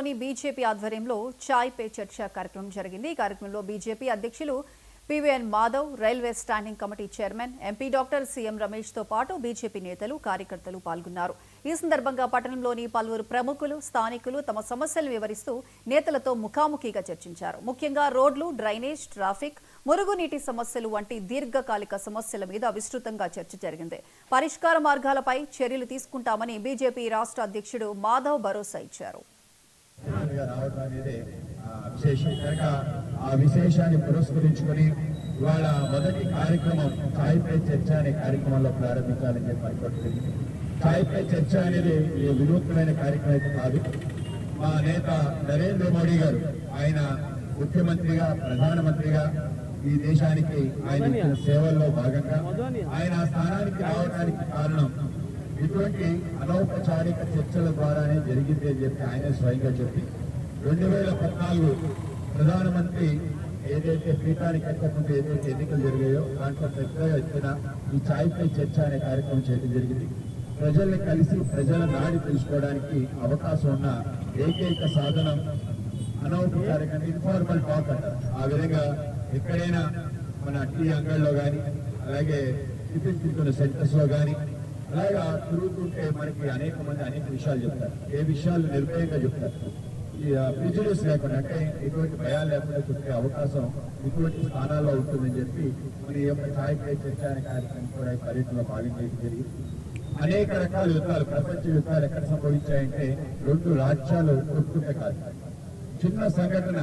పట్టణంలోని బీజేపీ ఆధ్వర్యంలో చాయ్ పే చర్చ కార్యక్రమం జరిగింది। ఈ కార్యక్రమంలో బీజేపీ అధ్యక్షులు PVN Madhav, railway standing committee chairman MP doctor CM Ramesh తో పాటు బీజేపీ నేతలు, కార్యకర్తలు పాల్గొన్నారు। ఈ సందర్భంగా పట్టణంలోని పలువురు ప్రముఖులు, స్థానికులు తమ సమస్యలు వివరిస్తూ నేతలతో ముఖాముఖిగా చర్చించారు। ముఖ్యంగా రోడ్లు, డ్రైనేజ్, ట్రాఫిక్, మురుగునీటి సమస్యలు వంటి దీర్ఘకాలిక సమస్యల మీద విస్తృతంగా చర్చ జరిగింది। పరిష్కార మార్గాలపై చర్యలు తీసుకుంటామని బీజేపీ రాష్ట్ర అధ్యక్షుడు మాధవ్ భరోసా ఇచ్చారు। విశేషాన్ని పురస్కరించుకొని ఇవాళ మొదటి కార్యక్రమం చాయ్ పే చర్చ అనే కార్యక్రమంలో ప్రారంభించాలని చెప్పి అనుకుంటుంది। చాయ్ పే చర్చ అనేది వినూత్నమైన కార్యక్రమం అయితే కాదు। మా నేత నరేంద్ర మోడీ గారు ఆయన ముఖ్యమంత్రిగా, ప్రధానమంత్రిగా ఈ దేశానికి ఆయన సేవల్లో భాగంగా ఆయన స్థానానికి రావడానికి కారణం ఇటువంటి అనౌపచారిక చర్చల ద్వారానే జరిగింది అని చెప్పి ఆయన స్వయంగా చెప్పి 2014 ప్రధానమంత్రి ఏదైతే పీఠానికి ఎక్కకుండా ఏదైతే ఎన్నికలు జరిగాయో దాంట్లో పెద్దగా ఇచ్చిన ఈ చాయ్ పే చర్చ అనే కార్యక్రమం చేయడం జరిగింది। ప్రజల్ని కలిసి ప్రజల నాడి తెలుసుకోవడానికి అవకాశం ఉన్న ఏకైక సాధనం అనౌపచారిక ఇన్ఫార్మల్ టాక్ అంటారు। ఆ విధంగా ఎక్కడైనా మన టీ అంగళ్ళలో కానీ, అలాగే టిఫిన్ తింటున్న సెంటర్స్ లో కానీ అలాగా తిరుగుతుంటే మనకి అనేక మంది అనేక విషయాలు చెప్తారు। ఏ విషయాలు నిర్భయంగా చెప్తారు, ప్రిజుడిస్ లేకుండా, అంటే ఎటువంటి భయాలు లేకుండా చెప్పే అవకాశం ఇటువంటి స్థానాల్లో ఉంటుందని చెప్పి మన ఈ యొక్క చాయ్ పే చర్చ అనే కార్యక్రమం కూడా ఈ పర్యటనలో భాగంగా జరిగింది। అనేక రకాల యుద్ధాలు, ప్రపంచ యుద్ధాలు ఎక్కడ సంభవించాయంటే 2 రాజ్యాలు కొట్టుకుంటే కాదు, చిన్న సంఘటన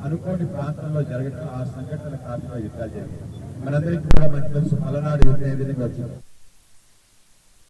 అనుకోని ప్రాంతంలో జరగడం, ఆ సంఘటన కారణంగా యుద్ధాలు జరిగాయి। మనందరికీ కూడా మనకు తెలుసు పలనాడు యుద్ధం ఏ విధంగా వచ్చింది।